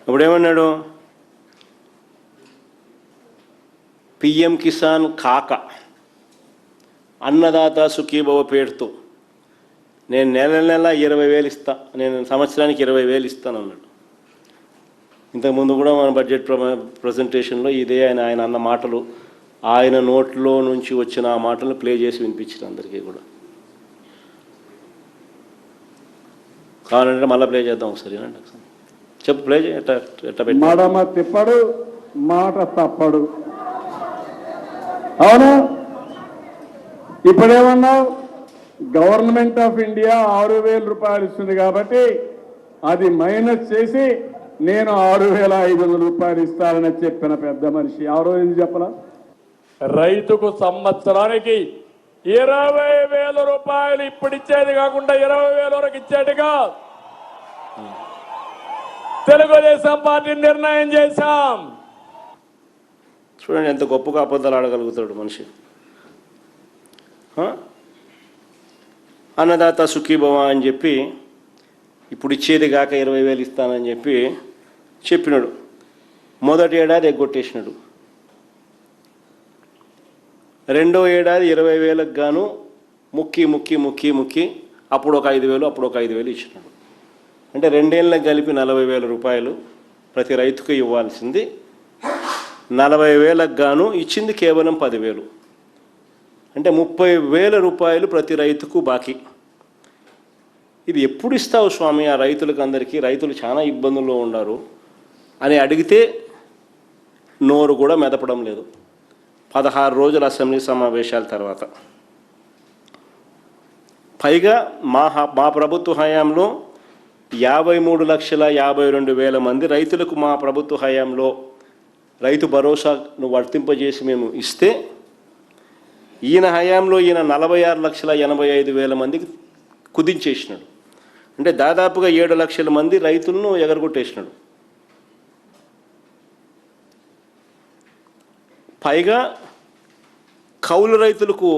ఇప్పుడేమన్నాడు, PM Kisan కాక అన్నదాత సుఖీభవ పేరుతో నేను నెల 20,000 ఇస్తా, నేను సంవత్సరానికి 20,000 ఇస్తాను అన్నాడు. ఇంతకుముందు కూడా మన బడ్జెట్ ప్రజెంటేషన్లో ఇదే ఆయన అన్న మాటలు, ఆయన నోట్లో నుంచి వచ్చిన ఆ మాటలు ప్లే చేసి వినిపించిన అందరికీ కూడా. కావాలంటే మళ్ళీ ప్లే చేద్దాం ఒకసారి. చెప్పు, ప్లే ఎట్లా మడమ తిప్పడు, మాట తప్పడు. అవును, ఇప్పుడేమన్నావు, గవర్నమెంట్ ఆఫ్ ఇండియా 6,000 రూపాయలు ఇస్తుంది కాబట్టి అది మైనస్ చేసి నేను 6,500 రూపాయలు ఇస్తానని చెప్పిన పెద్ద మనిషి ఎవరో ఇది చెప్పలా? రైతుకు సంవత్సరానికి 20,000 రూపాయలు ఇప్పుడు ఇచ్చేది కాకుండా 20,000 వరకు ఇచ్చేట్టుగా తెలుగుదేశం పార్టీ నిర్ణయం చేశాం. చూడండి ఎంత గొప్పగా అబద్ధాలు ఆడగలుగుతాడు మనిషి. అన్నదాత సుఖీభవ అని చెప్పి ఇప్పుడు ఇచ్చేది కాక 20,000 ఇస్తానని చెప్పినాడు. మొదటి ఏడాది ఎగ్గొట్టేసినాడు. రెండో ఏడాది 20,000కు గాను ముక్కి అప్పుడు ఒక 5,000 అప్పుడు ఒక 5,000 ఇచ్చినాడు. అంటే 2 ఏళ్ళకి కలిపి 40,000 రూపాయలు ప్రతి రైతుకు ఇవ్వాల్సింది 40,000కు గాను ఇచ్చింది కేవలం 10,000. అంటే 30,000 రూపాయలు ప్రతి రైతుకు బాకీ. ఇది ఎప్పుడు ఇస్తావు స్వామి ఆ రైతులకు అందరికీ, రైతులు చాలా ఇబ్బందుల్లో ఉన్నారు అని అడిగితే నోరు కూడా మెదపడం లేదు. 16 రోజుల అసెంబ్లీ సమావేశాల తర్వాత. పైగా మా ప్రభుత్వ హయాంలో 53,52,000 మంది రైతులకు మా ప్రభుత్వ హయాంలో రైతు భరోసాను వర్తింపజేసి మేము ఇస్తే, ఈయన హయాంలో ఈయన 46,85,000 మందికి కుదించేసినాడు. అంటే దాదాపుగా 7 లక్షల మంది రైతులను ఎగరగొట్టేసినాడు. పైగా కౌలు రైతులకు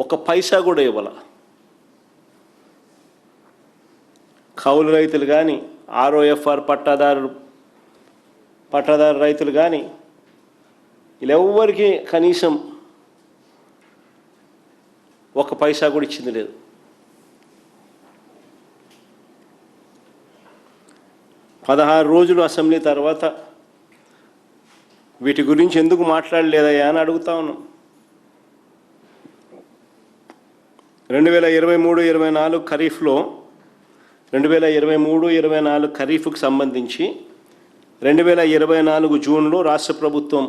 ఒక పైసా కూడా ఇవ్వాల. కౌలు రైతులు కానీ, ఆర్ఓఎఫ్ఆర్ పట్టాదారు రైతులు కానీ వీళ్ళెవ్వరికి కనీసం ఒక పైసా కూడా ఇచ్చింది లేదు. పదహారు రోజులు అసెంబ్లీ తర్వాత వీటి గురించి ఎందుకు మాట్లాడలేదయ్యా అని అడుగుతా ఉన్నాం. 2023-24 ఖరీఫ్లో 2023-24 ఖరీఫ్కు సంబంధించి 2024 జూన్లో రాష్ట్ర ప్రభుత్వం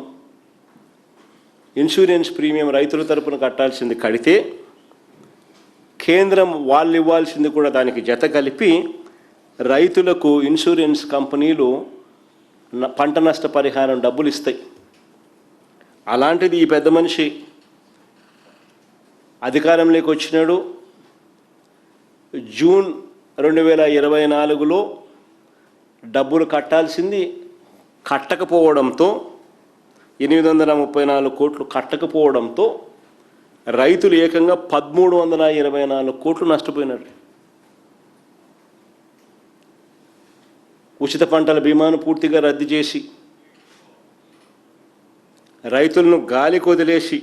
ఇన్సూరెన్స్ ప్రీమియం రైతుల తరపున కట్టాల్సింది కడితే, కేంద్రం వాళ్ళు ఇవ్వాల్సింది కూడా దానికి జత కలిపి రైతులకు ఇన్సూరెన్స్ కంపెనీలు పంట నష్ట పరిహారం డబ్బులు ఇస్తాయి. అలాంటిది ఈ పెద్ద మనిషి అధికారంలోకి వచ్చినాడు. జూన్ 2024లో డబ్బులు కట్టాల్సింది కట్టకపోవడంతో, 834 కోట్లు కట్టకపోవడంతో రైతులు ఏకంగా 1,324 కోట్లు నష్టపోయినారు. ఉచిత పంటల బీమాను పూర్తిగా రద్దు చేసి రైతులను గాలికి వదిలేసి